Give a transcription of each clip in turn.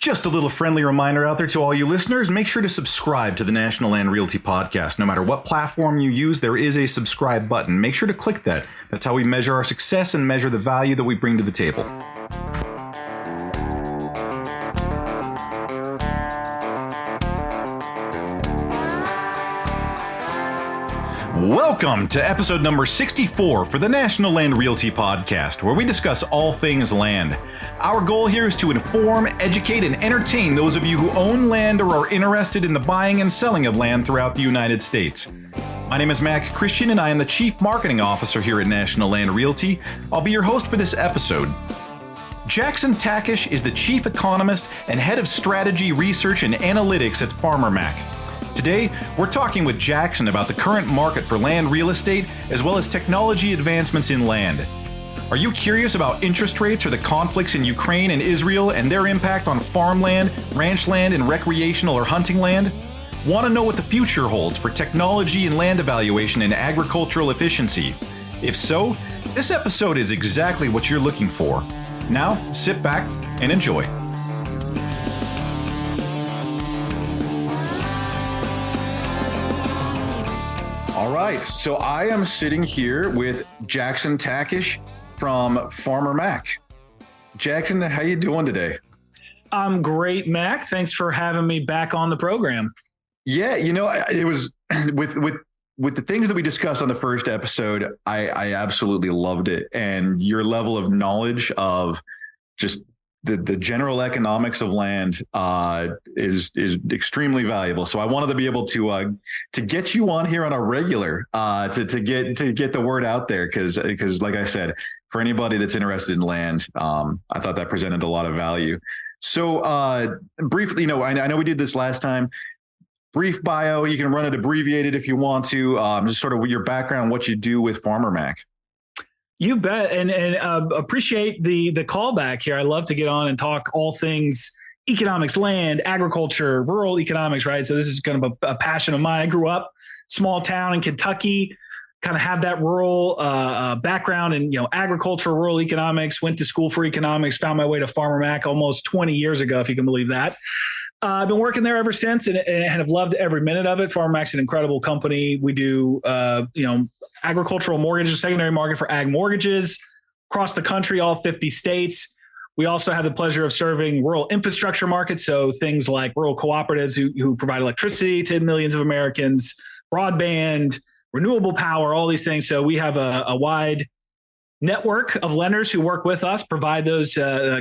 Just a little friendly reminder out there to all you listeners, make sure to subscribe to the National Land Realty Podcast. No matter what platform you use, there is a subscribe button. Make sure to click that. That's how we measure our success and measure the value that we bring to the table. Welcome to episode number 64 for the National Land Realty Podcast, where we discuss all things land. Our goal here is to inform, educate, and entertain those of you who own land or are interested in the buying and selling of land throughout the United States. My name is Mac Christian, and I am the Chief Marketing Officer here at National Land Realty. I'll be your host for this episode. Jackson Takach is the Chief Economist and Head of Strategy, Research, and Analytics at Farmer Mac. Today, we're talking with Jackson about the current market for land real estate, as well as technology advancements in land. Are you curious about interest rates or the conflicts in Ukraine and Israel and their impact on farmland, ranch land, and recreational or hunting land? Want to know what the future holds for technology and land evaluation and agricultural efficiency? If so, this episode is exactly what you're looking for. Now, sit back and enjoy. All right, so I am sitting here with Jackson Takach from Farmer Mac. Jackson, how you doing today? I'm great, Mac. Thanks for having me back on the program. Yeah, it was with the things that we discussed on the first episode, I absolutely loved it. And your level of knowledge of just the general economics of land is extremely valuable. So I wanted to be able to get you on here on a regular to get the word out there because like I said, for anybody that's interested in land, I thought that presented a lot of value. So briefly, I know we did this last time. Brief bio, you can run it abbreviated if you want to. Just sort of your background, what you do with Farmer Mac. You bet. And appreciate the callback here. I love to get on and talk all things economics, land, agriculture, rural economics, right? So this is kind of a passion of mine. I grew up small town in Kentucky, kind of have that rural background in agriculture, rural economics, went to school for economics, found my way to Farmer Mac almost 20 years ago, if you can believe that. I've been working there ever since and have loved every minute of it. Farmer Mac's an incredible company. We do, agricultural mortgages, secondary market for ag mortgages across the country, all 50 states. We also have the pleasure of serving rural infrastructure markets. So things like rural cooperatives who provide electricity to millions of Americans, broadband, renewable power, all these things. So we have a wide network of lenders who work with us, provide those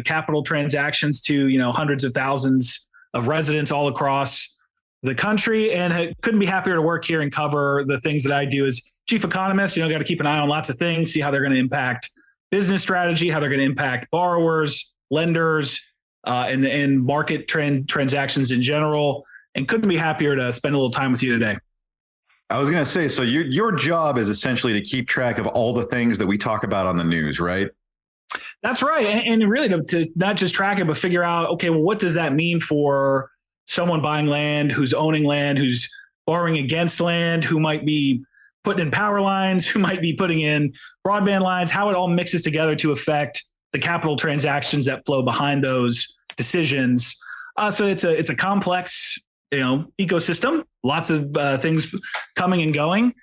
capital transactions to, hundreds of thousands of residents all across the country, and couldn't be happier to work here and cover the things that I do as chief economist. Got to keep an eye on lots of things, see how they're going to impact business strategy, how they're going to impact borrowers, lenders, and market transactions in general. And couldn't be happier to spend a little time with you today. I was going to say, so your job is essentially to keep track of all the things that we talk about on the news, right? That's right. And really to not just track it, but figure out, okay, well, what does that mean for someone buying land, who's owning land, who's borrowing against land, who might be putting in power lines, who might be putting in broadband lines, how it all mixes together to affect the capital transactions that flow behind those decisions. So it's a complex, ecosystem, lots of things coming and going.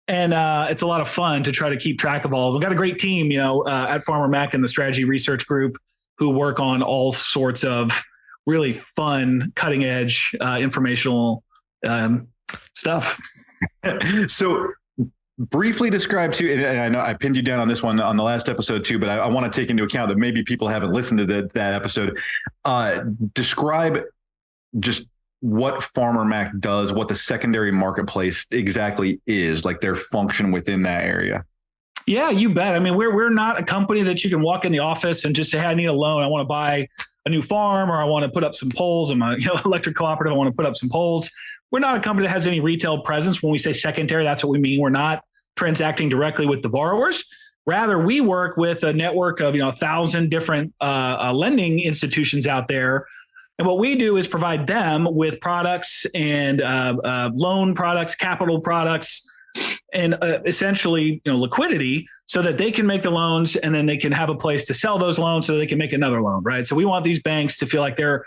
And it's a lot of fun to try to keep track of all. We've got a great team, at Farmer Mac and the Strategy Research Group who work on all sorts of really fun, cutting edge, informational stuff. So briefly describe too, and I know I pinned you down on this one on the last episode too, but I want to take into account that maybe people haven't listened to that episode. Describe just what Farmer Mac does, what the secondary marketplace exactly is, like their function within that area. Yeah, you bet. I mean, we're not a company that you can walk in the office and just say, hey, I need a loan. I want to buy a new farm, or I want to put up some poles. I'm a electric cooperative. I want to put up some poles. We're not a company that has any retail presence. When we say secondary, that's what we mean. We're not transacting directly with the borrowers. Rather, we work with a network of 1,000 different lending institutions out there. And what we do is provide them with products and loan products, capital products, and essentially liquidity so that they can make the loans and then they can have a place to sell those loans so they can make another loan, right? So we want these banks to feel like they're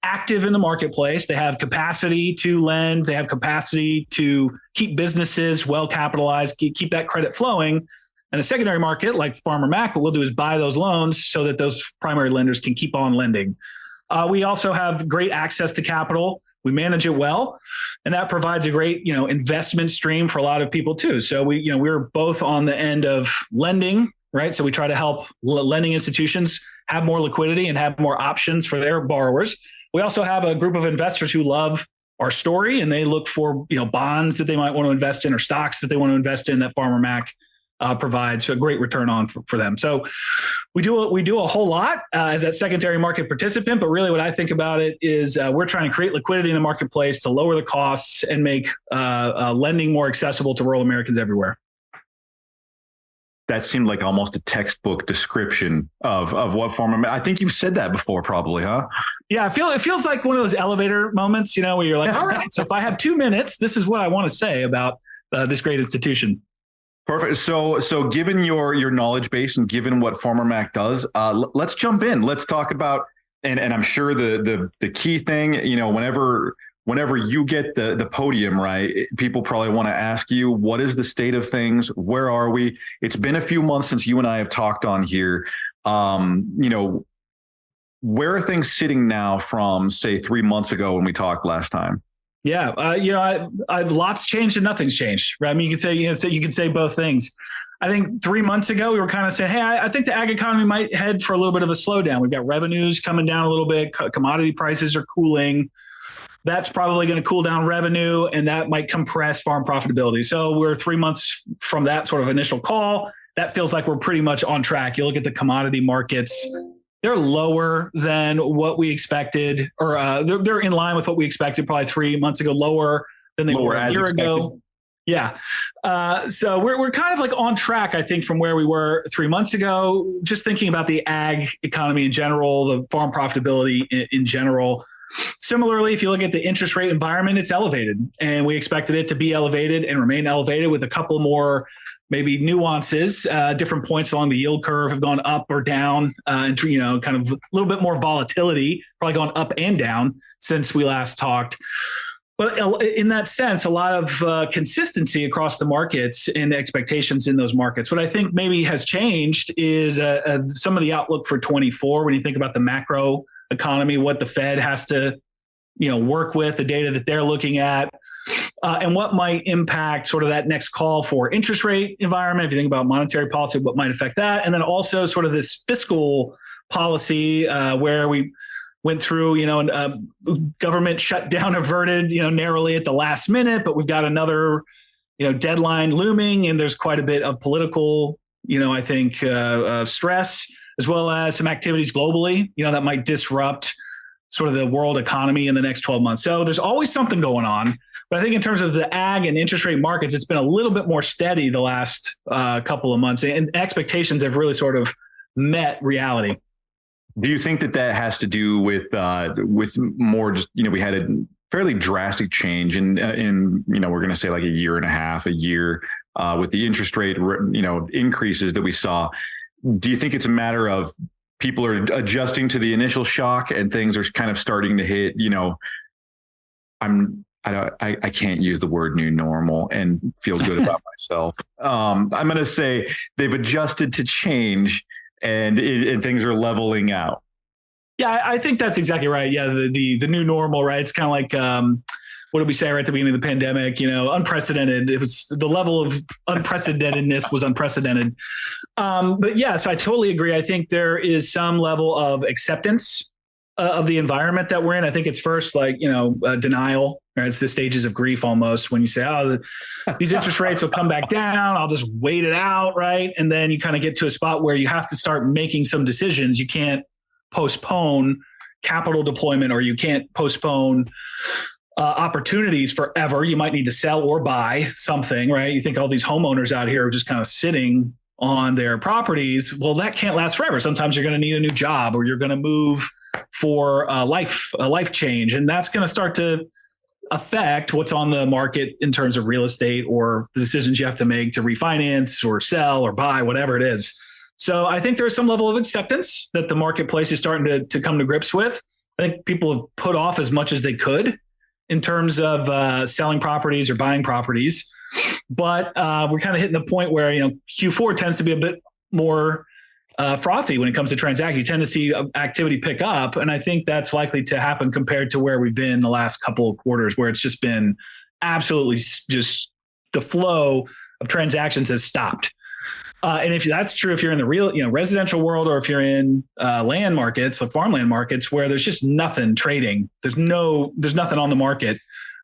active in the marketplace. They have capacity to lend. They have capacity to keep businesses well capitalized, keep that credit flowing. And the secondary market, like Farmer Mac, what we'll do is buy those loans so that those primary lenders can keep on lending. We also have great access to capital. We manage it well, and that provides a great, investment stream for a lot of people too. So we're both on the end of lending, right? So we try to help lending institutions have more liquidity and have more options for their borrowers. We also have a group of investors who love our story, and they look for bonds that they might want to invest in or stocks that they want to invest in that Farmer Mac provides a great return on for them. So we do a whole lot as that secondary market participant, but really what I think about it is we're trying to create liquidity in the marketplace to lower the costs and make lending more accessible to rural Americans everywhere. That seemed like almost a textbook description of what Farmer. I think you've said that before, probably, huh? Yeah, it feels like one of those elevator moments, where you're like, all right, so if I have 2 minutes, this is what I want to say about this great institution. Perfect. So given your knowledge base and given what Farmer Mac does, let's jump in. Let's talk about, and I'm sure the key thing, whenever you get the podium, right, people probably want to ask you, what is the state of things? Where are we? It's been a few months since you and I have talked on here. Where are things sitting now from, say, 3 months ago when we talked last time? Yeah, lots changed and nothing's changed, right? I mean, you could say both things. I think 3 months ago, we were kind of saying, hey, I think the ag economy might head for a little bit of a slowdown. We've got revenues coming down a little bit. Commodity prices are cooling. That's probably going to cool down revenue, and that might compress farm profitability. So we're 3 months from that sort of initial call. That feels like we're pretty much on track. You look at the commodity markets, they're lower than what we expected, or they're in line with what we expected probably 3 months ago, lower than they were a year ago. Yeah. So we're kind of like on track, I think, from where we were 3 months ago, just thinking about the ag economy in general, the farm profitability in general. Similarly, if you look at the interest rate environment, it's elevated, and we expected it to be elevated and remain elevated with a couple more maybe nuances. Different points along the yield curve have gone up or down, and kind of a little bit more volatility, probably gone up and down since we last talked. But in that sense, a lot of consistency across the markets and expectations in those markets. What I think maybe has changed is some of the outlook for 24 when you think about the macro economy, what the Fed has to work with, the data that they're looking at, and what might impact sort of that next call for interest rate environment. If you think about monetary policy, what might affect that, and then also sort of this fiscal policy where we went through, government shutdown averted, narrowly at the last minute, but we've got another, deadline looming, and there's quite a bit of political, I think, stress, as well as some activities globally, that might disrupt sort of the world economy in the next 12 months. So there's always something going on. But I think in terms of the ag and interest rate markets, it's been a little bit more steady the last couple of months, and expectations have really sort of met reality. Do you think that has to do with more just, we had a fairly drastic change in we're going to say like a year and a half, with the interest rate, increases that we saw. Do you think it's a matter of people are adjusting to the initial shock and things are kind of starting to hit, I can't use the word new normal and feel good about myself. I'm going to say they've adjusted to change and things are leveling out. Yeah, I think that's exactly right. Yeah, the new normal, right? It's kind of like, what did we say right at the beginning of the pandemic? Unprecedented. It was the level of unprecedentedness was unprecedented. But yes, I totally agree. I think there is some level of acceptance of the environment that we're in. I think it's first like, denial, right? It's the stages of grief almost when you say, these interest rates will come back down. I'll just wait it out, right? And then you kind of get to a spot where you have to start making some decisions. You can't postpone capital deployment, or you can't postpone opportunities forever. You might need to sell or buy something, right? You think all these homeowners out here are just kind of sitting on their properties. Well, that can't last forever. Sometimes you're going to need a new job, or you're going to move for a life change. And that's going to start to affect what's on the market in terms of real estate, or the decisions you have to make to refinance or sell or buy, whatever it is. So I think there's some level of acceptance that the marketplace is starting to come to grips with. I think people have put off as much as they could in terms of selling properties or buying properties. But we're kind of hitting the point where, Q4 tends to be a bit more frothy when it comes to transacting. You tend to see activity pick up. And I think that's likely to happen compared to where we've been the last couple of quarters, where it's just been absolutely just the flow of transactions has stopped. And if that's true, if you're in the real, residential world, or if you're in land markets, like farmland markets, where there's just nothing trading, there's nothing on the market.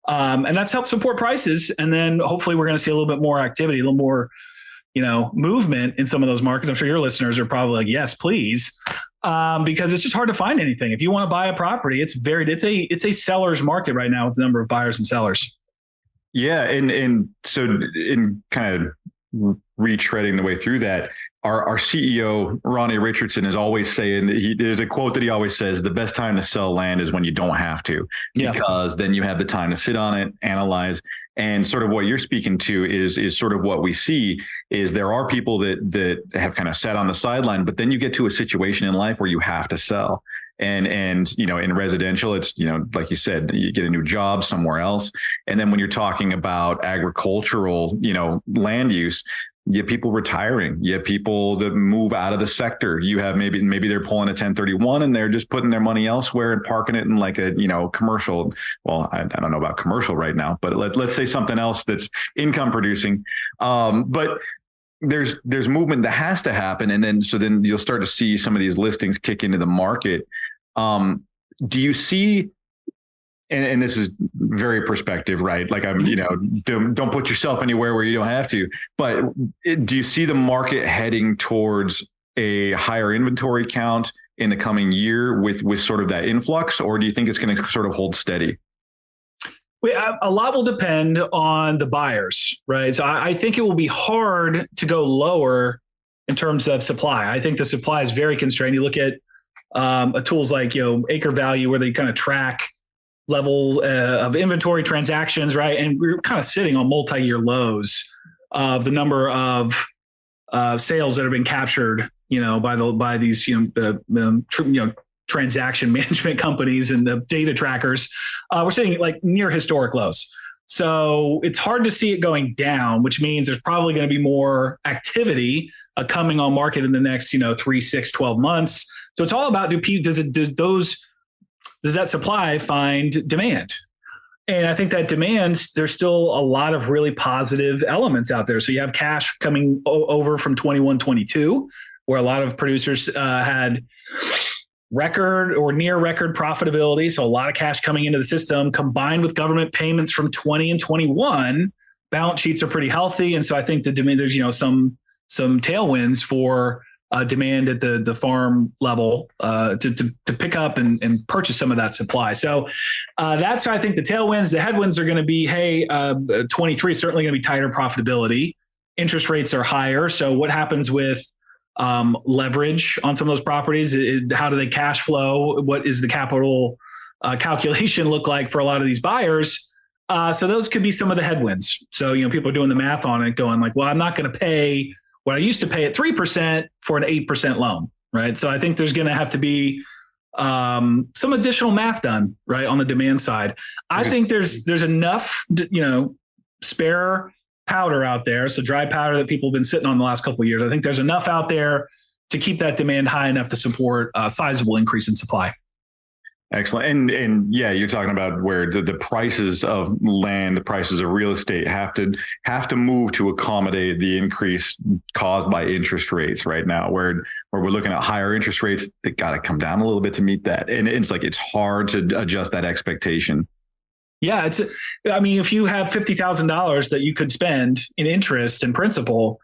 And that's helped support prices. And then hopefully we're going to see a little bit more activity, a little more, movement in some of those markets. I'm sure your listeners are probably like, yes, please. Because it's just hard to find anything. If you want to buy a property, it's a seller's market right now with the number of buyers and sellers. Yeah. And so in kind of retreading the way through that, our CEO, Ronnie Richardson, is always saying that there's a quote that he always says, the best time to sell land is when you don't have to, because then you have the time to sit on it, analyze. And sort of what you're speaking to is sort of what we see is there are people that have kind of sat on the sideline, but then you get to a situation in life where you have to sell. And in residential, it's, like you said, you get a new job somewhere else. And then when you're talking about agricultural, land use, you have people retiring. You have people that move out of the sector. You have maybe they're pulling a 1031 and they're just putting their money elsewhere and parking it in like a, commercial. Well, I don't know about commercial right now, but let's say something else that's income producing. But there's movement that has to happen. And then you'll start to see some of these listings kick into the market. Do you see, and this is very perspective, right? Like don't put yourself anywhere where you don't have to, but do you see the market heading towards a higher inventory count in the coming year with sort of that influx, or do you think it's going to sort of hold steady? A lot will depend on the buyers, right? So I think it will be hard to go lower in terms of supply. I think the supply is very constrained. You look at tools like, acre value, where they kind of track level of inventory transactions, right? And we're kind of sitting on multi-year lows of the number of sales that have been captured, by these, transaction management companies and the data trackers. We're sitting like near historic lows. So it's hard to see it going down, which means there's probably going to be more activity coming on market in the next, 3, 6, 12 months. So it's all about, does that supply find demand? And I think that demand, there's still a lot of really positive elements out there. So you have cash coming over from 21, 22, where a lot of producers had record or near record profitability. So a lot of cash coming into the system, combined with government payments from 20 and 21, balance sheets are pretty healthy. And so I think the demand, there's, some tailwinds for demand at the farm level to pick up and purchase some of that supply. So that's, I think, the tailwinds. The headwinds are going to be, 23 is certainly going to be tighter profitability. Interest rates are higher. So what happens with leverage on some of those properties? How do they cash flow? What is the capital calculation look like for a lot of these buyers? So those could be some of the headwinds. So, people are doing the math on it going like, well, I'm not going to pay what I used to pay at 3% for an 8% loan, right? So I think there's going to have to be some additional math done, right, on the demand side. I think there's enough, spare powder out there, so dry powder that people have been sitting on the last couple of years. I think there's enough out there to keep that demand high enough to support a sizable increase in supply. Excellent. And yeah, you're talking about where the prices of land, the prices of real estate have to move to accommodate the increase caused by interest rates right now, where we're looking at higher interest rates. They got to come down a little bit to meet that. And it's hard to adjust that expectation. Yeah. If you have $50,000 that you could spend in interest and principal,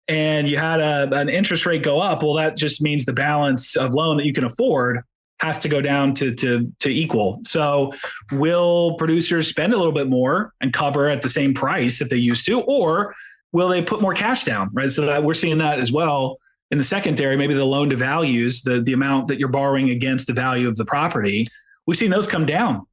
and you had an interest rate go up, well, that just means the balance of loan that you can afford has to go down to equal. So will producers spend a little bit more and cover at the same price that they used to, or will they put more cash down, right? So that we're seeing that as well in the secondary, maybe the loan to values, the amount that you're borrowing against the value of the property. We've seen those come down.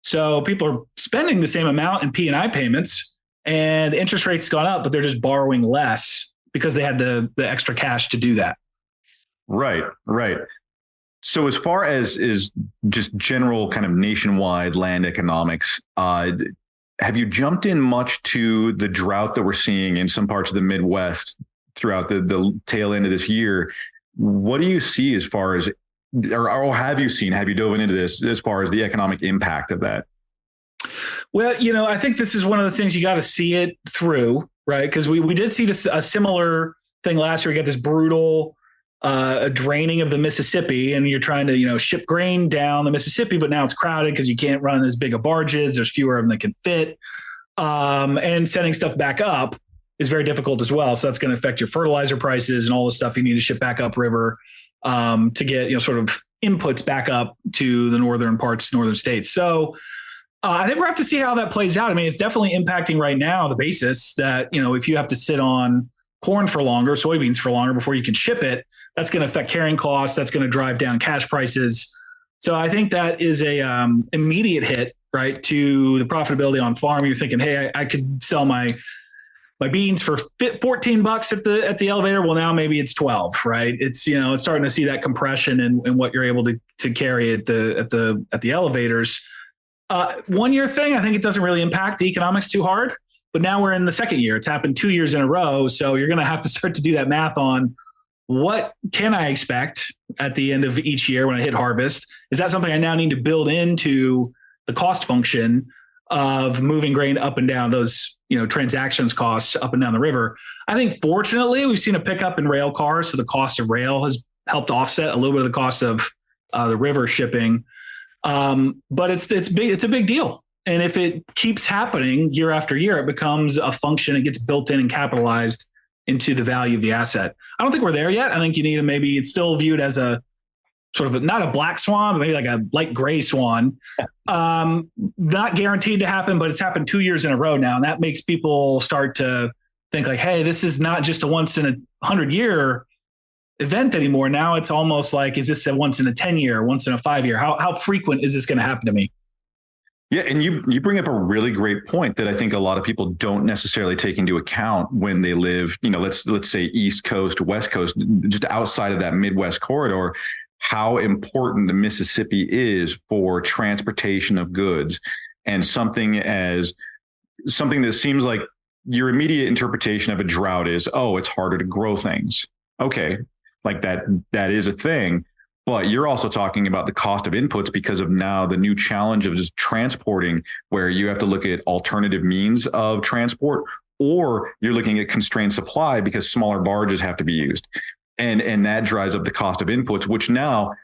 So people are spending the same amount in P&I payments, and the interest rate's gone up, but they're just borrowing less because they had the extra cash to do that. Right. So as far as is just general kind of nationwide land economics, have you jumped in much to the drought that we're seeing in some parts of the Midwest throughout the tail end of this year? What do you see as far as, or have you dove into this as far as the economic impact of that? Well, I think this is one of those things you got to see it through, right? Because we did see this a similar thing last year. We got this brutal draining of the Mississippi, and you're trying to ship grain down the Mississippi, but now it's crowded because you can't run as big of barges. There's fewer of them that can fit, and sending stuff back up is very difficult as well. So that's going to affect your fertilizer prices and all the stuff you need to ship back up river to get sort of inputs back up to the northern states. So I think we'll have to see how that plays out. I mean, it's definitely impacting right now the basis that if you have to sit on corn for longer, soybeans for longer before you can ship it, that's going to affect carrying costs. That's going to drive down cash prices. So I think that is a immediate hit, right, to the profitability on farm. You're thinking, hey, I could sell my beans for $14 at the elevator. Well, now maybe it's 12, right? It's it's starting to see that compression in what you're able to carry at the elevators. 1 year thing, I think it doesn't really impact the economics too hard. But now we're in the second year. It's happened 2 years in a row. So you're going to have to start to do that math on what can I expect at the end of each year when I hit harvest? Is that something I now need to build into the cost function of moving grain up and down those, transactions costs up and down the river? I think fortunately we've seen a pickup in rail cars. So the cost of rail has helped offset a little bit of the cost of the river shipping. But it's big. It's a big deal. And if it keeps happening year after year, it becomes a function. It gets built in and capitalized into the value of the asset. I don't think we're there yet. I think you need to maybe it's still viewed as a sort of not a black swan, but maybe like a light gray swan. Not guaranteed to happen, but it's happened 2 years in a row now. And that makes people start to think like, hey, this is not just a once in a 100-year event anymore. Now it's almost like, is this a once in a 10-year, once in a 5-year? How frequent is this going to happen to me? Yeah, and you bring up a really great point that I think a lot of people don't necessarily take into account when they live, let's say East Coast, West Coast, just outside of that Midwest corridor, how important the Mississippi is for transportation of goods. And something that seems like your immediate interpretation of a drought is, oh, it's harder to grow things. Okay, like that is a thing. But you're also talking about the cost of inputs because of now the new challenge of just transporting, where you have to look at alternative means of transport, or you're looking at constrained supply because smaller barges have to be used. And that drives up the cost of inputs, which now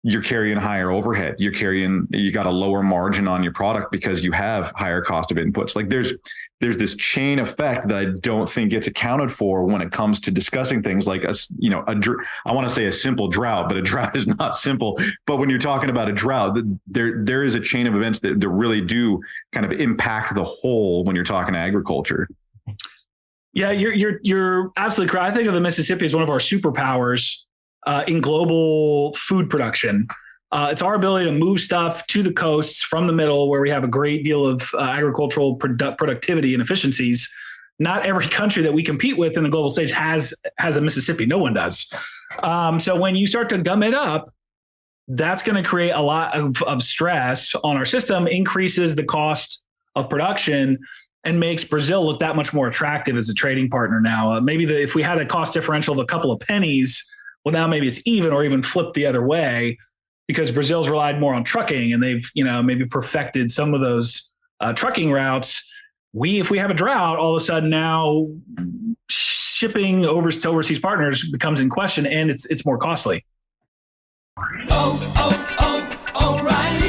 you're carrying higher overhead. You got a lower margin on your product because you have higher cost of inputs. Like there's this chain effect that I don't think gets accounted for when it comes to discussing things like I want to say a simple drought, but a drought is not simple. But when you're talking about a drought, there is a chain of events that really do kind of impact the whole when you're talking agriculture. Yeah, you're absolutely correct. I think of the Mississippi as one of our superpowers in global food production. It's our ability to move stuff to the coasts from the middle, where we have a great deal of agricultural productivity and efficiencies. Not every country that we compete with in the global stage has a Mississippi. No one does. So when you start to gum it up, that's going to create a lot of stress on our system, increases the cost of production, and makes Brazil look that much more attractive as a trading partner now. If we had a cost differential of a couple of pennies, well, now maybe it's even or even flipped the other way, because Brazil's relied more on trucking and they've, maybe perfected some of those trucking routes. If we have a drought, all of a sudden now shipping to overseas partners becomes in question, and it's more costly. O'Reilly.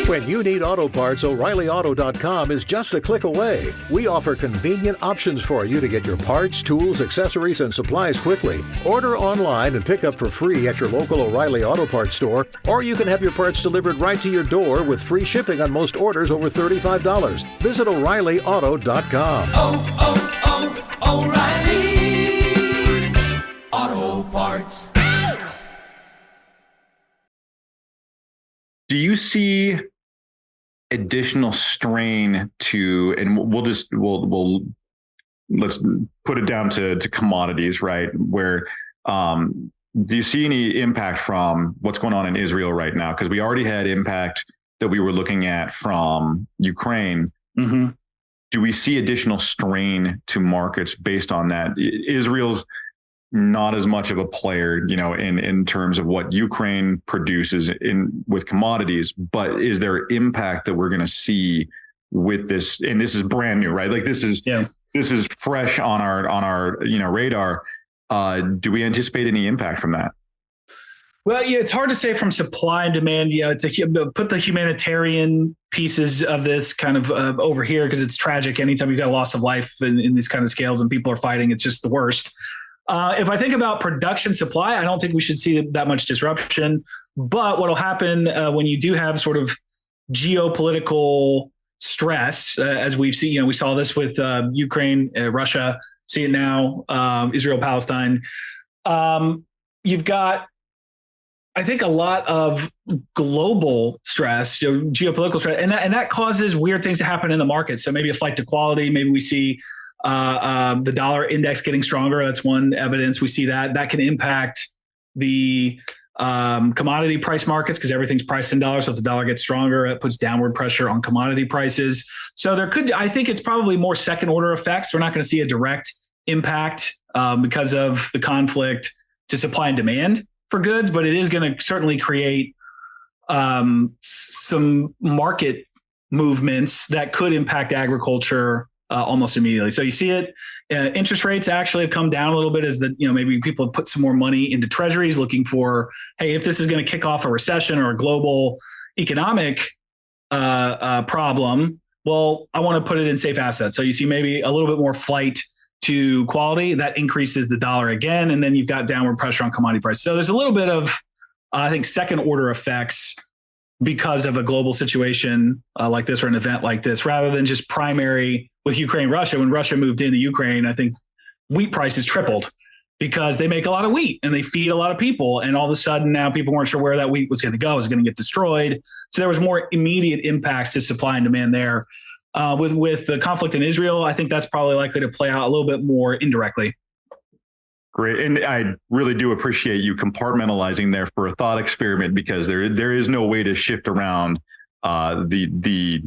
When you need auto parts, O'ReillyAuto.com is just a click away. We offer convenient options for you to get your parts, tools, accessories, and supplies quickly. Order online and pick up for free at your local O'Reilly Auto Parts store, or you can have your parts delivered right to your door with free shipping on most orders over $35. Visit O'ReillyAuto.com. O'Reilly Auto Parts. Do you see additional strain to, and let's put it down to commodities, right? Where do you see any impact from what's going on in Israel right now? Because we already had impact that we were looking at from Ukraine. Mm-hmm. Do we see additional strain to markets based on that? Israel's not as much of a player, in terms of what Ukraine produces with commodities, but is there impact that we're going to see with this? And this is brand new, right? Like this is fresh on our radar. Do we anticipate any impact from that? Well, yeah, it's hard to say from supply and demand. Put the humanitarian pieces of this kind of over here, because it's tragic. Anytime you've got a loss of life in these kind of scales and people are fighting, it's just the worst. If I think about production supply, I don't think we should see that much disruption. But what will happen when you do have sort of geopolitical stress, as we've seen, we saw this with Ukraine, Russia, see it now, Israel, Palestine. You've got, I think, a lot of global stress, geopolitical stress, and that causes weird things to happen in the market. So maybe a flight to quality. Maybe we see the dollar index getting stronger. That's one evidence. We see that can impact the commodity price markets because everything's priced in dollars. So if the dollar gets stronger, it puts downward pressure on commodity prices. So I think it's probably more second order effects. We're not going to see a direct impact because of the conflict to supply and demand for goods, but it is going to certainly create some market movements that could impact agriculture almost immediately. So you see it. Interest rates actually have come down a little bit as maybe people have put some more money into treasuries looking for, hey, if this is going to kick off a recession or a global economic problem, well, I want to put it in safe assets. So you see maybe a little bit more flight to quality that increases the dollar again. And then you've got downward pressure on commodity prices. So there's a little bit of, I think, second order effects because of a global situation like this or an event like this, rather than just primary with Ukraine, Russia. When Russia moved into Ukraine, I think wheat prices tripled because they make a lot of wheat and they feed a lot of people. And all of a sudden now people weren't sure where that wheat was going to go. It was going to get destroyed. So there was more immediate impacts to supply and demand there. With the conflict in Israel, I think that's probably likely to play out a little bit more indirectly. Great. And I really do appreciate you compartmentalizing there for a thought experiment, because there is no way to shift around the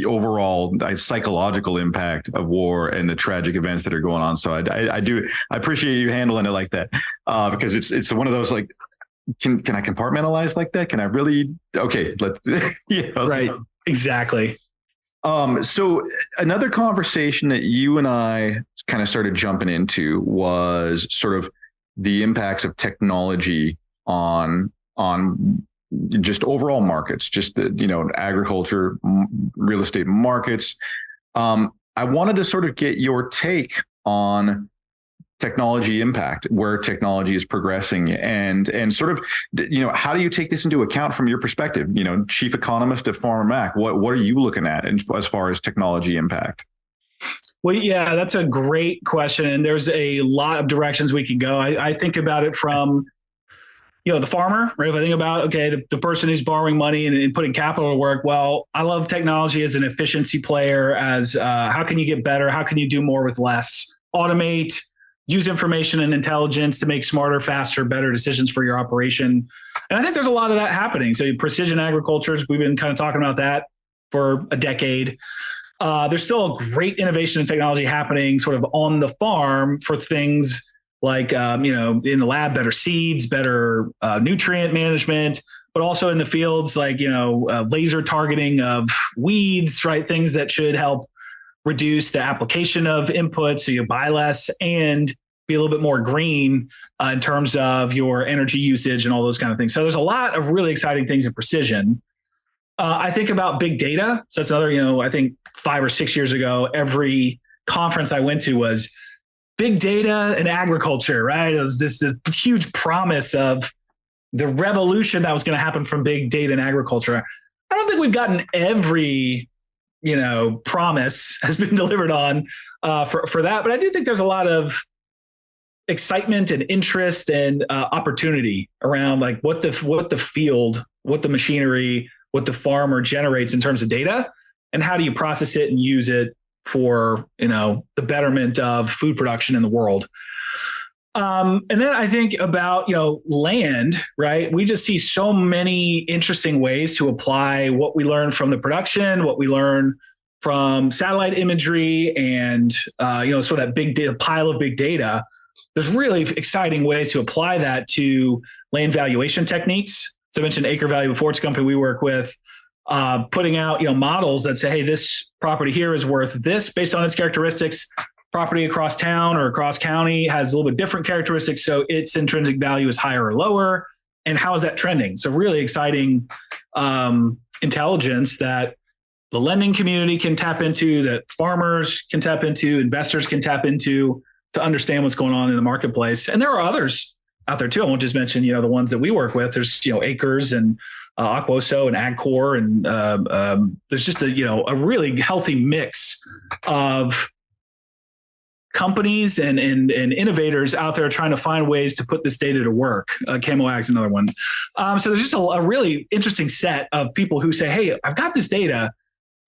overall psychological impact of war and the tragic events that are going on. So I appreciate you handling it like that, because it's one of those like, can I compartmentalize like that? Can I really? Okay, let's. Right. Exactly. So another conversation that you and I kind of started jumping into was sort of the impacts of technology on just overall markets, just the, agriculture, real estate markets. I wanted to sort of get your take on technology impact, where technology is progressing, and sort of, how do you take this into account from your perspective? Chief economist at Farmer Mac, what are you looking at as far as technology impact? Well, yeah, that's a great question. And there's a lot of directions we can go. I think about it from, the farmer, right? If I think about, the person who's borrowing money and putting capital to work. Well, I love technology as an efficiency player, as how can you get better? How can you do more with less? Automate, use information and intelligence to make smarter, faster, better decisions for your operation. And I think there's a lot of that happening. So precision agriculture, we've been kind of talking about that for a decade. There's still a great innovation and technology happening sort of on the farm for things like, in the lab, better seeds, better nutrient management, but also in the fields, like, laser targeting of weeds, right? Things that should help reduce the application of inputs so you buy less and be a little bit more green in terms of your energy usage and all those kind of things. So there's a lot of really exciting things in precision. I think about big data. So that's another, I think 5 or 6 years ago, every conference I went to was big data and agriculture, right? It was this huge promise of the revolution that was going to happen from big data and agriculture. I don't think we've gotten every promise has been delivered on for that. But I do think there's a lot of excitement and interest and opportunity around like what the field, what the machinery, what the farmer generates in terms of data, and how do you process it and use it for, the betterment of food production in the world. And then I think about, land, right? We just see so many interesting ways to apply what we learn from the production, what we learn from satellite imagery and, sort of that big data pile of big data. There's really exciting ways to apply that to land valuation techniques. So I mentioned Acre Value before. It's a company we work with, putting out, models that say, hey, this property here is worth this based on its characteristics. Property across town or across county has a little bit different characteristics, so its intrinsic value is higher or lower. And how is that trending? So really exciting intelligence that the lending community can tap into, that farmers can tap into, investors can tap into to understand what's going on in the marketplace. And there are others out there too. I won't just mention, the ones that we work with. There's, Acres and Aquoso and AgCore, and there's just a really healthy mix of companies and innovators out there trying to find ways to put this data to work. Camo Ag's another one. So there's just a really interesting set of people who say, hey, I've got this data.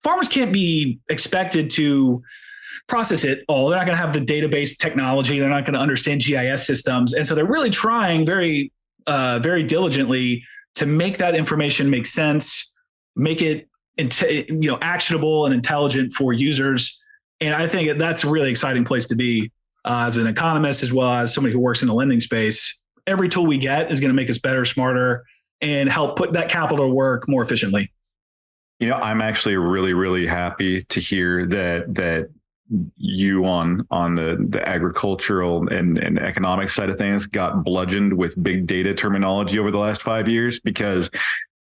Farmers can't be expected to process it all. They're not going to have the database technology. They're not going to understand GIS systems. And so they're really trying very, very diligently to make that information make sense, make it actionable and intelligent for users. And I think that's a really exciting place to be as an economist, as well as somebody who works in the lending space. Every tool we get is going to make us better, smarter, and help put that capital to work more efficiently. I'm actually really, really happy to hear that you on the agricultural and economic side of things got bludgeoned with big data terminology over the last 5 years, because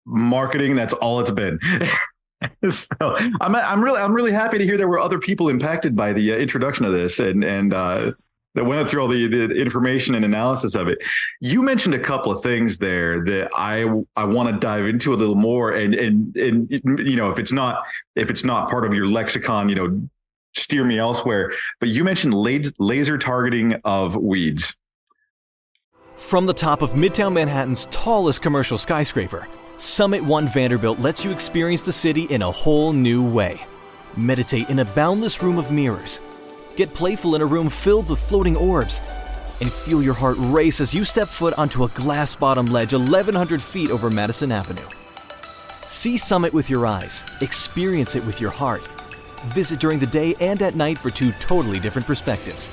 marketing, that's all it's been. So I'm really happy to hear there were other people impacted by the introduction of this and that went through all the information and analysis of it. You mentioned a couple of things there that I want to dive into a little more, and if it's not part of your lexicon, steer me elsewhere. But you mentioned laser targeting of weeds. From the top of Midtown Manhattan's tallest commercial skyscraper, Summit One Vanderbilt lets you experience the city in a whole new way. Meditate in a boundless room of mirrors. Get playful in a room filled with floating orbs. And feel your heart race as you step foot onto a glass-bottom ledge 1,100 feet over Madison Avenue. See Summit with your eyes. Experience it with your heart. Visit during the day and at night for two totally different perspectives.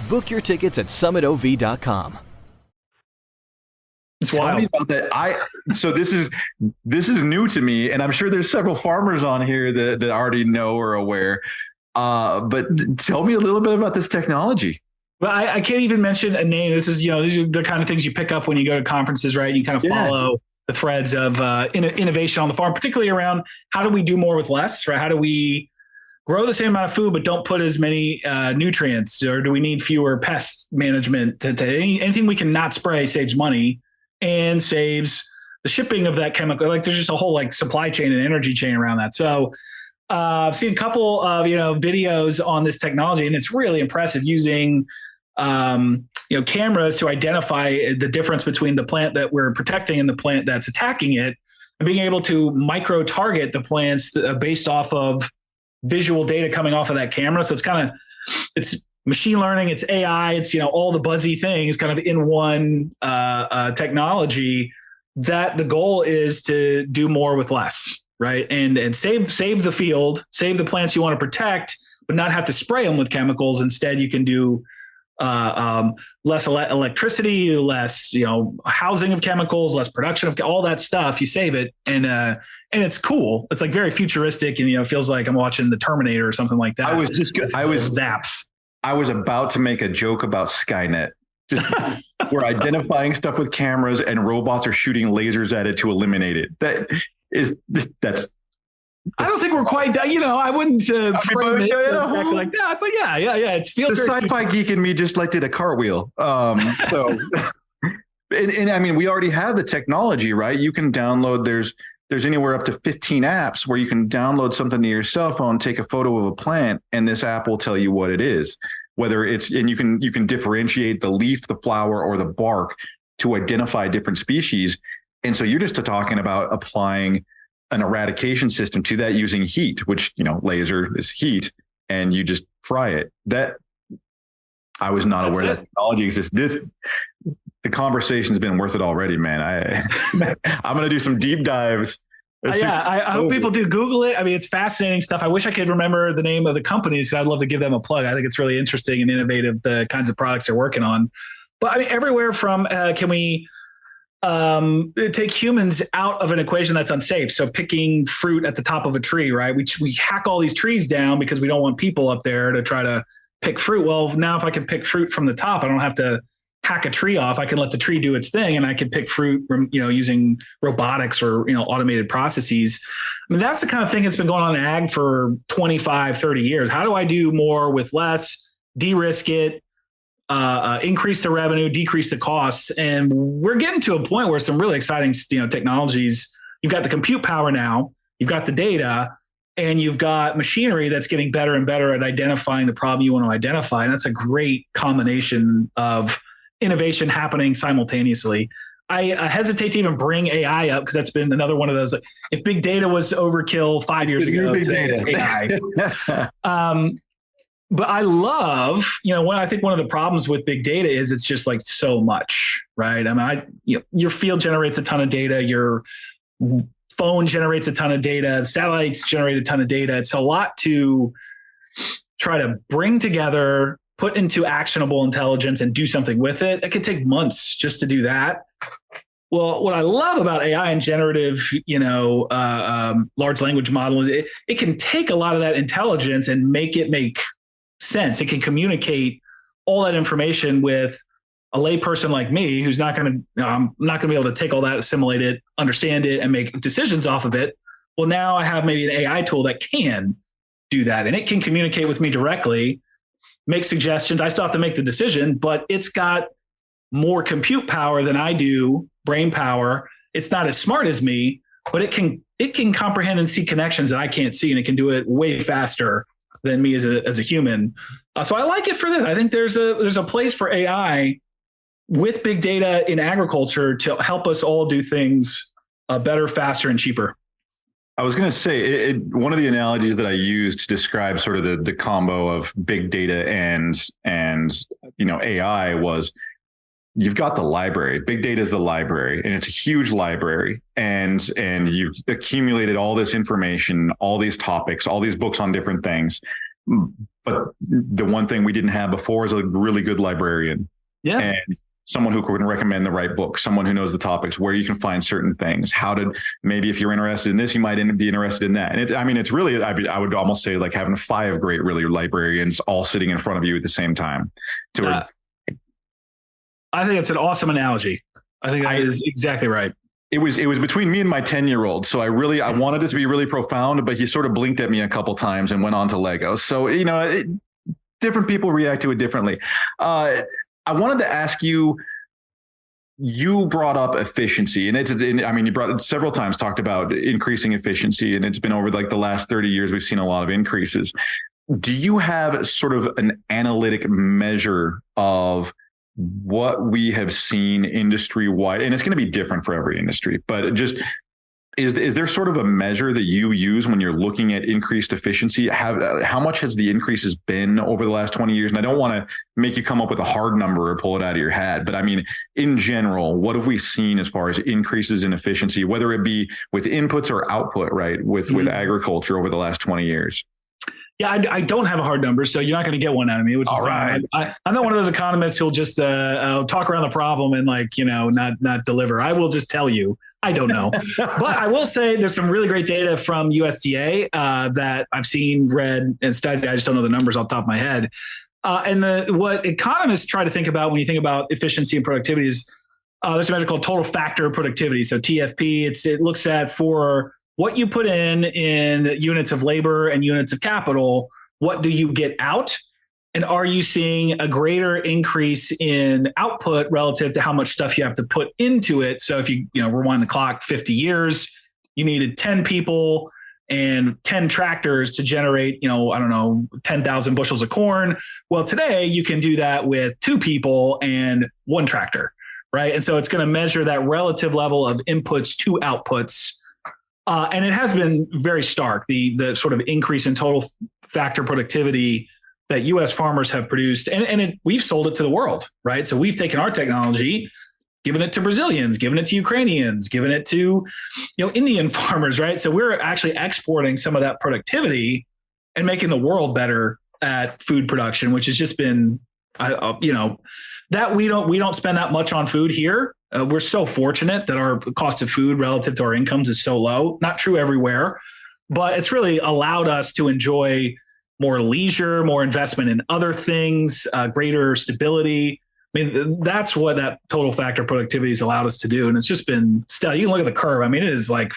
Book your tickets at summitov.com. Tell me about that. So this is new to me, and I'm sure there's several farmers on here that already know or are aware. But tell me a little bit about this technology. Well, I can't even mention a name. This is, these are the kind of things you pick up when you go to conferences, right? You kind of follow the threads of innovation on the farm, particularly around how do we do more with less, right? How do we grow the same amount of food, but don't put as many nutrients, or do we need fewer pest management? To anything we can not spray saves money and saves the shipping of that chemical. Like there's just a whole supply chain and energy chain around that. So I've seen a couple of, videos on this technology, and it's really impressive using, cameras to identify the difference between the plant that we're protecting and the plant that's attacking it, and being able to micro target the plants based off of visual data coming off of that camera. So it's machine learning, it's AI, it's, all the buzzy things kind of in one technology, that the goal is to do more with less, right? And save the field, save the plants you want to protect, but not have to spray them with chemicals. Instead, you can do less electricity, less, housing of chemicals, less production of all that stuff. You save it, and it's cool. It's very futuristic, and it feels like I'm watching the Terminator or something like that. I was zaps. I was about to make a joke about Skynet. Just we're identifying stuff with cameras, and robots are shooting lasers at it to eliminate it. That's I don't think we're quite that. I wouldn't frame it exactly like that. But yeah. It feels the sci-fi geek in me just did a cartwheel. So, and I mean, we already have the technology, right? You can download. There's anywhere up to 15 apps where you can download something to your cell phone, take a photo of a plant, and this app will tell you what it is. Whether it's, and you can differentiate the leaf, the flower, or the bark to identify different species. And so you're just talking about applying an eradication system to that using heat, which, laser is heat, and you just fry it. I was not aware that technology exists. The conversation's been worth it already, man. I'm going to do some deep dives. I hope people do Google it. I mean, it's fascinating stuff. I wish I could remember the name of the companies. I'd love to give them a plug. I think it's really interesting and innovative, the kinds of products they're working on. But I mean, everywhere from can we take humans out of an equation that's unsafe? So picking fruit at the top of a tree, right? We hack all these trees down because we don't want people up there to try to pick fruit. Well, now if I can pick fruit from the top, I don't have to hack a tree off. I can let the tree do its thing, and I can pick fruit, using robotics or, automated processes. I mean, that's the kind of thing that's been going on in ag for 25, 30 years. How do I do more with less, de-risk it, increase the revenue, decrease the costs? And we're getting to a point where some really exciting, technologies, you've got the compute power now, you've got the data, and you've got machinery that's getting better and better at identifying the problem you want to identify. And that's a great combination of innovation happening simultaneously. I hesitate to even bring AI up because that's been another one of those. If big data was overkill 5 years ago, today it's AI. But I love, I think one of the problems with big data is it's just like so much, right? I mean, your field generates a ton of data, your phone generates a ton of data, satellites generate a ton of data. It's a lot to try to bring together, put into actionable intelligence and do something with it. It could take months just to do that. Well, what I love about AI and generative, large language models, it can take a lot of that intelligence and make it make sense. It can communicate all that information with a layperson like me, who's not going to be able to take all that, assimilate it, understand it, and make decisions off of it. Well, now I have maybe an AI tool that can do that, and it can communicate with me directly, make suggestions. I still have to make the decision, but it's got more compute power than I do, brain power. It's not as smart as me, but it can comprehend and see connections that I can't see, and it can do it way faster than me as a human. So I like it for this. I think there's a place for AI with big data in agriculture to help us all do things better, faster, and cheaper. I was going to say, one of the analogies that I used to describe sort of the combo of big data and AI was, you've got the library. Big data is the library, and it's a huge library, and you've accumulated all this information, all these topics, all these books on different things. But the one thing we didn't have before is a really good librarian. Yeah. And someone who can recommend the right book, someone who knows the topics, where you can find certain things, maybe if you're interested in this, you might be interested in that. And it's really, I would almost say like having 5 great really librarians all sitting in front of you at the same time. I think it's an awesome analogy. I think that is exactly right. It was between me and my 10-year-old. So I wanted it to be really profound, but he sort of blinked at me a couple times and went on to Lego. So, different people react to it differently. I wanted to ask you brought up efficiency, and you brought it several times, talked about increasing efficiency, and it's been over like the last 30 years, we've seen a lot of increases. Do you have sort of an analytic measure of what we have seen industry wide? And it's going to be different for every industry, but just is there sort of a measure that you use when you're looking at increased efficiency? How much has the increases been over the last 20 years? And I don't want to make you come up with a hard number or pull it out of your hat, but I mean, in general, what have we seen as far as increases in efficiency, whether it be with inputs or output, right? With agriculture over the last 20 years? Yeah, I don't have a hard number, so you're not going to get one out of me. Which all is right. I'm not one of those economists who'll just talk around the problem and not deliver. I will just tell you I don't know, but I will say there's some really great data from USDA that I've seen, read, and studied. I just don't know the numbers off the top of my head. And what economists try to think about when you think about efficiency and productivity is there's a measure called total factor productivity. So TFP. It looks at for what you put in units of labor and units of capital, what do you get out? And are you seeing a greater increase in output relative to how much stuff you have to put into it? So if you rewind the clock 50 years, you needed 10 people and 10 tractors to generate, 10,000 bushels of corn. Well, today you can do that with 2 people and 1 tractor, right? And so it's going to measure that relative level of inputs to outputs. And it has been very stark, the sort of increase in total factor productivity that U.S. farmers have produced, and we've sold it to the world, right? So we've taken our technology, given it to Brazilians, given it to Ukrainians, given it to, Indian farmers, right? So we're actually exporting some of that productivity and making the world better at food production, which has just been, that we don't spend that much on food here. We're so fortunate that our cost of food relative to our incomes is so low. Not true everywhere, but it's really allowed us to enjoy more leisure, more investment in other things, greater stability. I mean, that's what that total factor productivity has allowed us to do. And it's just been still, you can look at the curve. I mean, it is like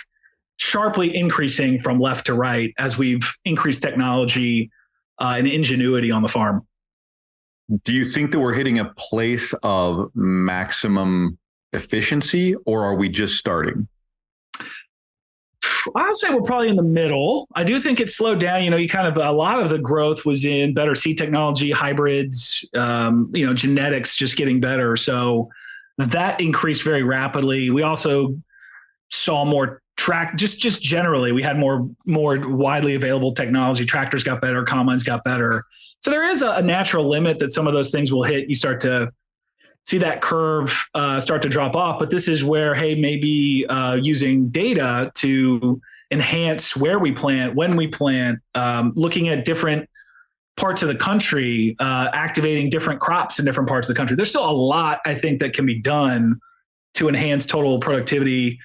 sharply increasing from left to right as we've increased technology and ingenuity on the farm. Do you think that we're hitting a place of maximum efficiency, or are we just starting? I'll say we're probably in the middle. I do think it slowed down. A lot of the growth was in better seed technology, hybrids, genetics just getting better. So that increased very rapidly. We also saw more just generally, we had more widely available technology. Tractors got better, combines got better. So there is a natural limit that some of those things will hit. You start to see that curve start to drop off. But this is where, maybe using data to enhance where we plant, when we plant, looking at different parts of the country, activating different crops in different parts of the country. There's still a lot, I think, that can be done to enhance total productivity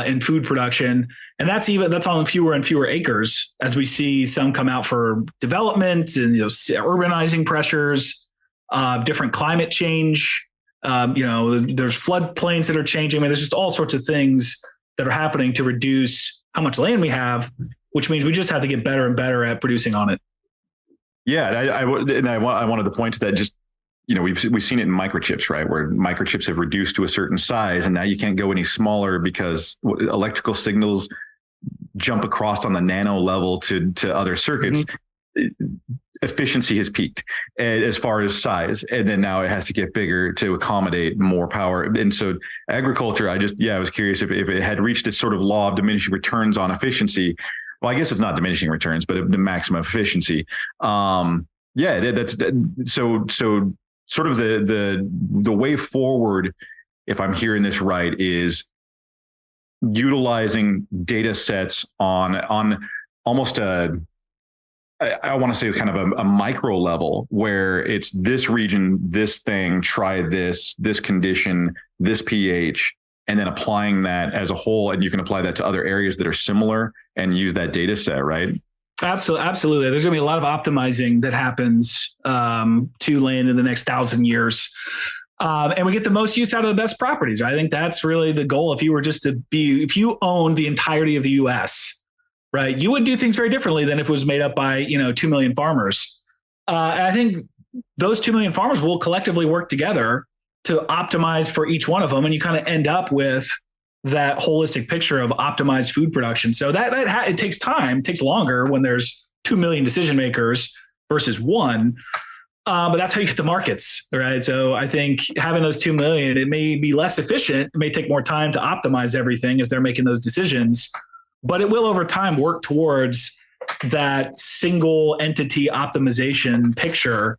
in food production. And that's on fewer and fewer acres as we see some come out for development and urbanizing pressures, different climate change. There's floodplains that are changing. I mean, there's just all sorts of things that are happening to reduce how much land we have, which means we just have to get better and better at producing on it. Yeah, I wanted to point to that. Just we've seen it in microchips, right? Where microchips have reduced to a certain size, and now you can't go any smaller because electrical signals jump across on the nano level to other circuits. Mm-hmm. Efficiency has peaked as far as size, and then now it has to get bigger to accommodate more power. And so agriculture, I was curious if it had reached this sort of law of diminishing returns on efficiency. Well, I guess it's not diminishing returns, but the maximum efficiency. That's so sort of the way forward, if I'm hearing this right, is utilizing data sets on almost I want to say kind of a micro level where it's this region, this thing, try this condition, this pH, and then applying that as a whole. And you can apply that to other areas that are similar and use that data set, right? Absolutely. There's going to be a lot of optimizing that happens to land in the next 1,000 years. And we get the most use out of the best properties. Right? I think that's really the goal. If you owned the entirety of the US, right, you would do things very differently than if it was made up by, 2 million farmers. And I think those 2 million farmers will collectively work together to optimize for each one of them. And you kind of end up with that holistic picture of optimized food production. So it takes time, it takes longer when there's 2 million decision makers versus one. But that's how you get the markets, right? So I think having those 2 million, it may be less efficient. It may take more time to optimize everything as they're making those decisions, but it will over time work towards that single entity optimization picture.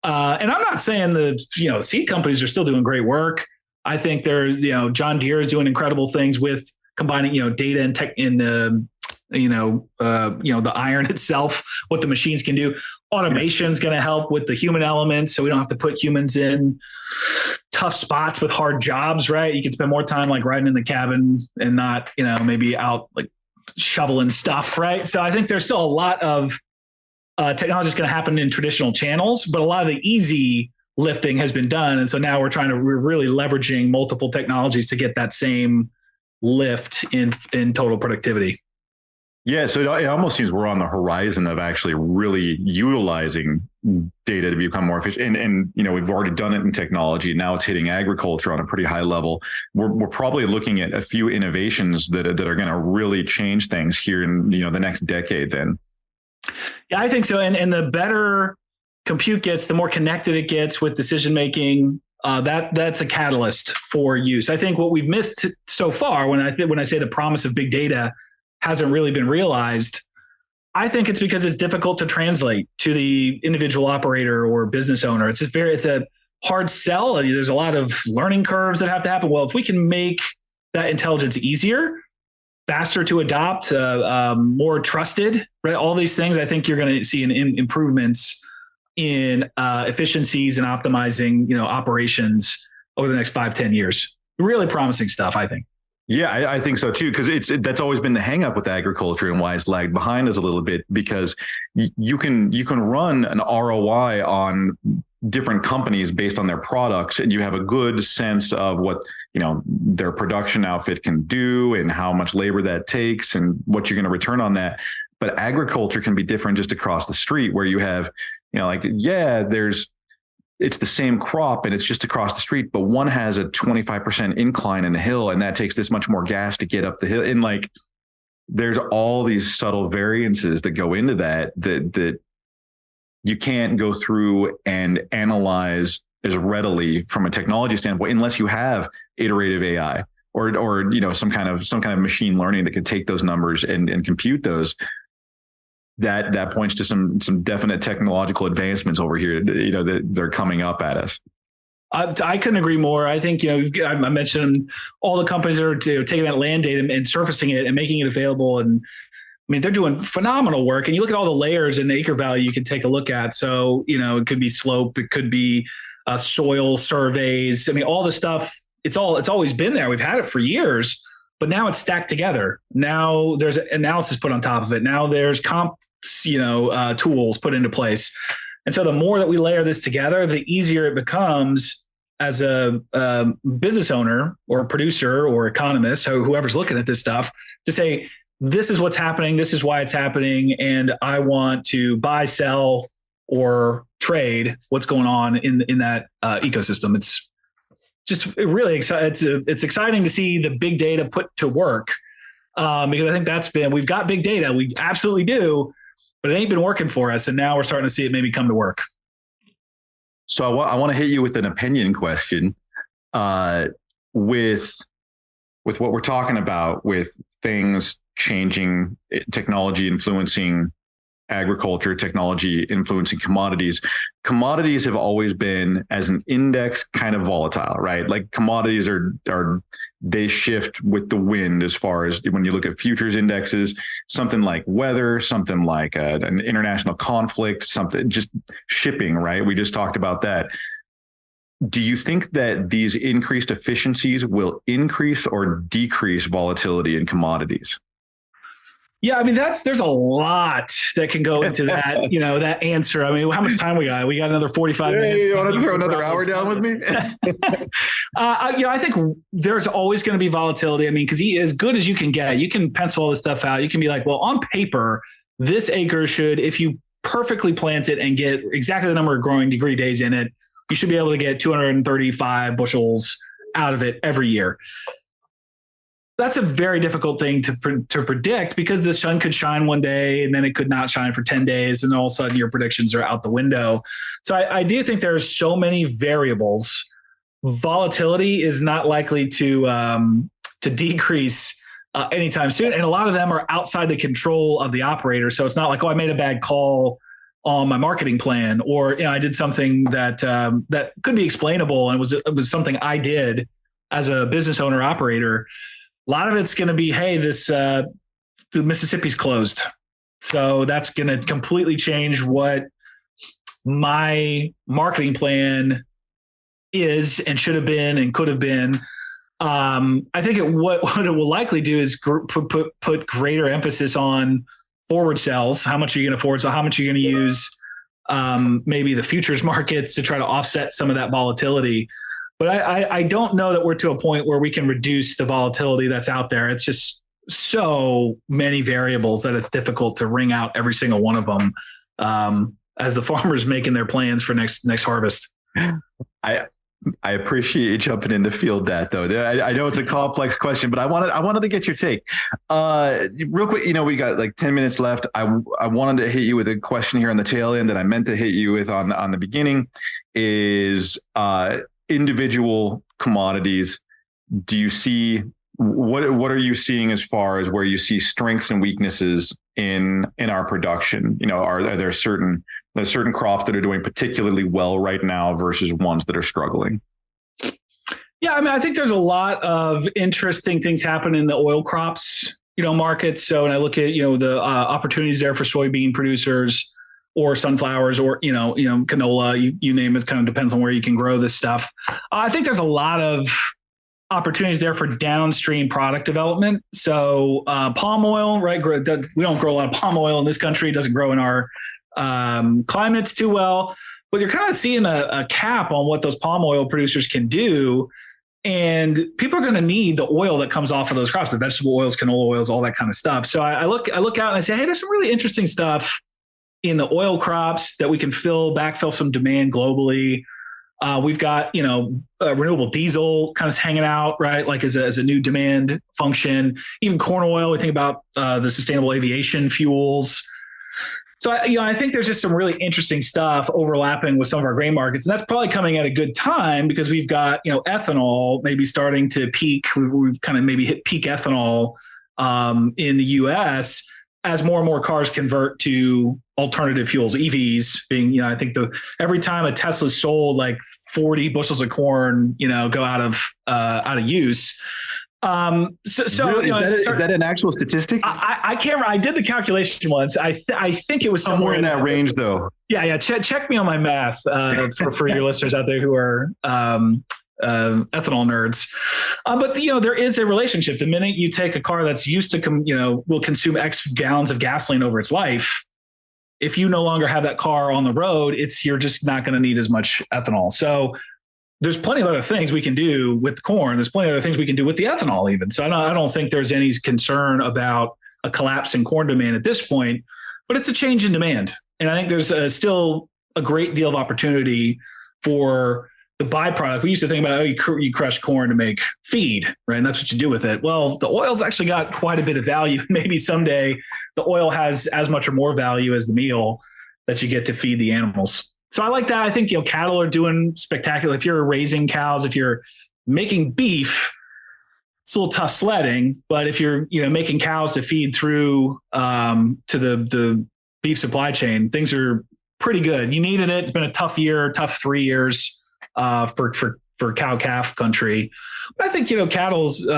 And I'm not saying the seed companies are still doing great work. I think there's John Deere is doing incredible things with combining data and tech in the the iron itself, what the machines can do. Automation is going to help with the human element, so we don't have to put humans in tough spots with hard jobs, right? You can spend more time like riding in the cabin and not maybe out like shoveling stuff, right? So I think there's still a lot of technology is going to happen in traditional channels, but a lot of the easy lifting has been done. And so now we're really leveraging multiple technologies to get that same lift in total productivity. Yeah. So it almost seems we're on the horizon of actually really utilizing data to become more efficient. And we've already done it in technology. Now it's hitting agriculture on a pretty high level. We're probably looking at a few innovations that are going to really change things here in, the next decade then. Yeah, I think so. And the better compute gets, the more connected it gets with decision-making, that's a catalyst for use. I think what we've missed so far when I say the promise of big data hasn't really been realized, I think it's because it's difficult to translate to the individual operator or business owner. It's a hard sell. There's a lot of learning curves that have to happen. Well, if we can make that intelligence easier, faster to adopt, more trusted, right? All these things, I think you're going to see improvements in efficiencies and optimizing, operations over the next 5-10 years. Really promising stuff, I think. Yeah, I think so too, because that's always been the hang up with agriculture and why it's lagged behind us a little bit, because you can run an ROI on different companies based on their products, and you have a good sense of what their production outfit can do and how much labor that takes and what you're going to return on that. But agriculture can be different just across the street, where you have it's the same crop and it's just across the street, but one has a 25% incline in the hill, and that takes this much more gas to get up the hill. And there's all these subtle variances that go into that you can't go through and analyze as readily from a technology standpoint unless you have iterative AI or some kind of machine learning that can take those numbers and compute those. That points to some definite technological advancements over here, that they're coming up at us. I couldn't agree more. I think, I mentioned all the companies that are taking that land data and surfacing it and making it available. And I mean, they're doing phenomenal work. And you look at all the layers in acre value you can take a look at. So, it could be slope, it could be soil surveys. I mean, all the stuff, it's always been there. We've had it for years, but now it's stacked together. Now there's analysis put on top of it. Now there's tools put into place. And so the more that we layer this together, the easier it becomes as a business owner or a producer or economist, or whoever's looking at this stuff, to say, this is what's happening, this is why it's happening, and I want to buy, sell, or trade what's going on in that ecosystem. It's just really exciting. It's exciting to see the big data put to work, because I think we've got big data, we absolutely do, but it ain't been working for us. And now we're starting to see it maybe come to work. So I want to hit you with an opinion question, with what we're talking about, with things changing, technology influencing agriculture, technology influencing commodities. Commodities have always been, as an index, kind of volatile, right? Like commodities they shift with the wind, as far as when you look at futures indexes, something like weather, something like an international conflict, something just shipping, right? We just talked about that. Do you think that these increased efficiencies will increase or decrease volatility in commodities? Yeah, I mean, there's a lot that can go into that, that answer. I mean, how much time we got? We got another 45 minutes. You want to throw another hour down with me? I think there's always going to be volatility. I mean, because as good as you can get, you can pencil all this stuff out. You can be like, well, on paper, this acre should, if you perfectly plant it and get exactly the number of growing degree days in it, you should be able to get 235 bushels out of it every year. That's a very difficult thing to predict, because the sun could shine one day and then it could not shine for 10 days. And then all of a sudden your predictions are out the window. So I do think there's so many variables. Volatility is not likely to decrease anytime soon. And a lot of them are outside the control of the operator. So it's not like, I made a bad call on my marketing plan, or I did something that could be explainable. And it was something I did as a business owner operator. A lot of it's going to be, hey, the Mississippi's closed. So that's going to completely change what my marketing plan is and should have been and could have been. I think what it will likely do is put greater emphasis on forward sells. How much are you going to forward sell? How much are you going to use maybe the futures markets to try to offset some of that volatility? But I don't know that we're to a point where we can reduce the volatility that's out there. It's just so many variables that it's difficult to wring out every single one of them as the farmer's making their plans for next harvest. I appreciate you jumping in to field that, though. I know it's a complex question, but I wanted to get your take. Real quick, we got like 10 minutes left. I wanted to hit you with a question here on the tail end that I meant to hit you with on the beginning is individual commodities. Do you see what are you seeing as far as where you see strengths and weaknesses in our production? Are there certain crops that are doing particularly well right now versus ones that are struggling? Yeah, I mean, I think there's a lot of interesting things happening in the oil crops, markets. So when I look at, the opportunities there for soybean producers or sunflowers or, canola, you name it, kind of depends on where you can grow this stuff. I think there's a lot of opportunities there for downstream product development. So palm oil, right? We don't grow a lot of palm oil in this country. It doesn't grow in our climates too well. But you're kind of seeing a cap on what those palm oil producers can do. And people are going to need the oil that comes off of those crops, the vegetable oils, canola oils, all that kind of stuff. So I look out and I say, hey, there's some really interesting stuff in the oil crops that we can backfill some demand globally. We've got, renewable diesel kind of hanging out, right? Like as a new demand function. Even corn oil, we think about the sustainable aviation fuels. So, I think there's just some really interesting stuff overlapping with some of our grain markets. And that's probably coming at a good time because we've got, ethanol maybe starting to peak. We've kind of maybe hit peak ethanol in the US as more and more cars convert to alternative fuels, EVs being, I think every time a Tesla's sold, like 40 bushels of corn, go out of use. Really? Is that an actual statistic? I can't. I did the calculation once. I think it was somewhere in that range, though. Yeah. Check me on my math for your listeners out there who are ethanol nerds. But there is a relationship. The minute you take a car that's used to will consume X gallons of gasoline over its life, if you no longer have that car on the road, you're just not going to need as much ethanol. So there's plenty of other things we can do with corn. There's plenty of other things we can do with the ethanol even. So I don't think there's any concern about a collapse in corn demand at this point, but it's a change in demand. And I think there's still a great deal of opportunity for the byproduct. We used to think about, you crush corn to make feed, right? And that's what you do with it. Well, the oil's actually got quite a bit of value. Maybe someday the oil has as much or more value as the meal that you get to feed the animals. So I like that. I think, cattle are doing spectacular. If you're raising cows, if you're making beef, it's a little tough sledding. But if you're, making cows to feed through to the beef supply chain, things are pretty good. You needed it. It's been a tough 3 years for cow-calf country. But I think, cattle's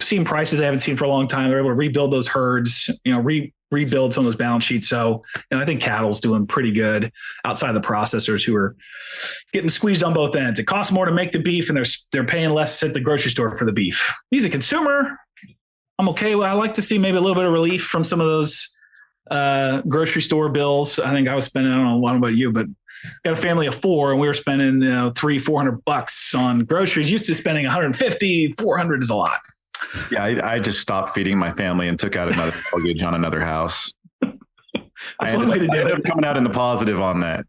seen prices they haven't seen for a long time. They're able to rebuild those herds, rebuild some of those balance sheets. So, I think cattle's doing pretty good outside of the processors who are getting squeezed on both ends. It costs more to make the beef and they're paying less at the grocery store for the beef. He's a consumer. I'm okay. Well, I like to see maybe a little bit of relief from some of those grocery store bills. I think I was spending, I don't know about you, but got a family of 4 and we were spending $300-400 on groceries. Used to spending $150, $400 is a lot. Yeah, I just stopped feeding my family and took out another mortgage on another house. I ended up coming out in the positive on that.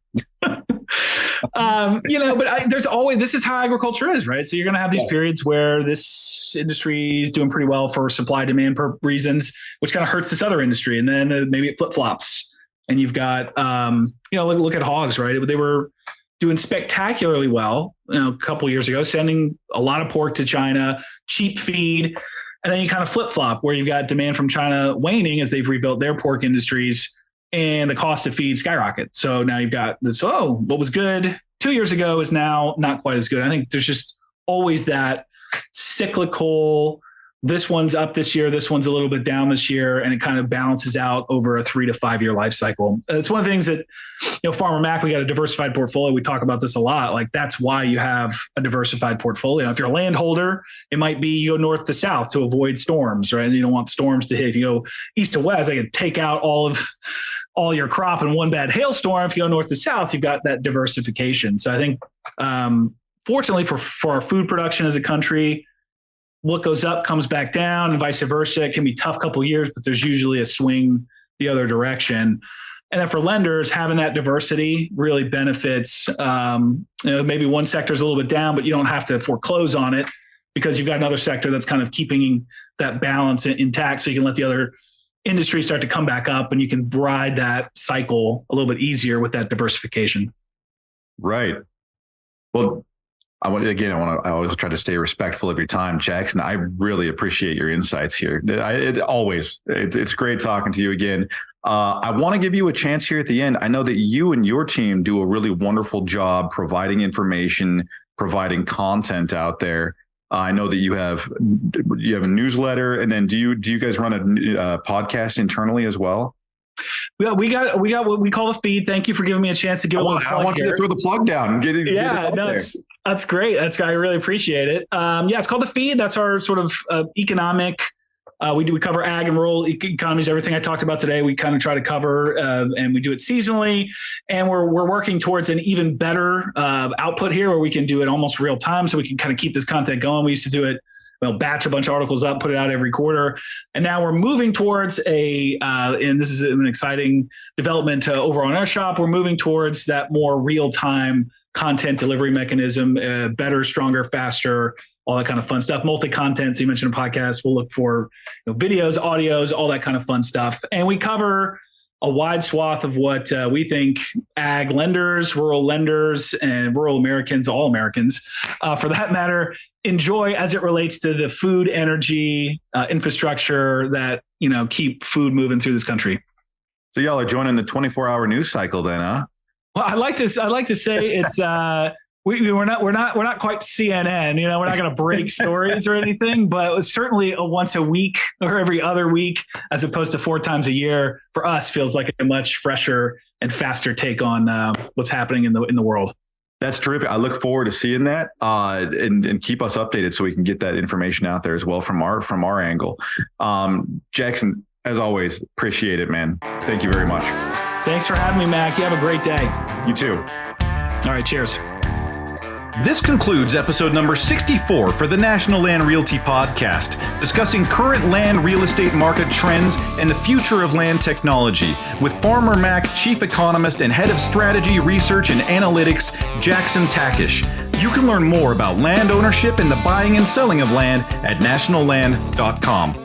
But there's always, this is how agriculture is, right? So you're going to have these periods where this industry is doing pretty well for supply demand reasons, which kind of hurts this other industry. And then maybe it flip flops and you've got, look at hogs, right? They were doing spectacularly well, a couple of years ago, sending a lot of pork to China, cheap feed. And then you kind of flip flop where you've got demand from China waning as they've rebuilt their pork industries and the cost of feed skyrocket. So now you've got this, what was good 2 years ago is now not quite as good. I think there's just always that cyclical, this one's up this year, this one's a little bit down this year, and it kind of balances out over a 3 to 5 year life cycle. It's one of the things that, Farmer Mac, we got a diversified portfolio. We talk about this a lot. Like that's why you have a diversified portfolio. If you're a landholder, it might be you go north to south to avoid storms, right? You don't want storms to hit. If you go east to west, they can take out all your crop in one bad hailstorm. If you go north to south, you've got that diversification. So I think, fortunately for our food production as a country, what goes up comes back down and vice versa. It can be tough couple of years, but there's usually a swing the other direction. And then for lenders, having that diversity really benefits. Maybe one sector is a little bit down, but you don't have to foreclose on it because you've got another sector that's kind of keeping that balance intact. So you can let the other industry start to come back up and you can ride that cycle a little bit easier with that diversification. Right. Well, I always try to stay respectful of your time, Jackson. I really appreciate your insights here. It's great talking to you again. I want to give you a chance here at the end. I know that you and your team do a really wonderful job providing information, providing content out there. I know that you have a newsletter, and then do you guys run a podcast internally as well? We got what we call the feed. Thank you for giving me a chance to give a little plug. I want you to throw the plug down and get it. That's great. I really appreciate it. It's called the feed. That's our sort of economic. We cover ag and rural economies. Everything I talked about today, we kind of try to cover, and we do it seasonally. And we're working towards an even better output here, where we can do it almost real time, so we can kind of keep this content going. We used to do it. Batch a bunch of articles up, put it out every quarter. And now we're moving towards and this is an exciting development over on our shop. We're moving towards that more real-time content delivery mechanism, better, stronger, faster, all that kind of fun stuff. Multi-content. So you mentioned a podcast. We'll look for videos, audios, all that kind of fun stuff. And we cover a wide swath of what we think ag lenders, rural lenders, and rural Americans, all Americans, for that matter, enjoy as it relates to the food, energy, infrastructure that keep food moving through this country. So y'all are joining the 24-hour news cycle, then, huh? Well, I like to say it's we're not quite CNN. We're not going to break stories or anything, but it's certainly a once a week or every other week, as opposed to 4 times a year. For us, feels like a much fresher and faster take on what's happening in the world. That's terrific. I look forward to seeing that, and keep us updated so we can get that information out there as well from our angle. Jackson, as always, appreciate it, man. Thank you very much. Thanks for having me, Mac. You have a great day. You too. All right. Cheers. This concludes episode number 64 for the National Land Realty Podcast, discussing current land real estate market trends and the future of land technology with former MAC Chief Economist and Head of Strategy, Research and Analytics, Jackson Takach. You can learn more about land ownership and the buying and selling of land at nationalland.com.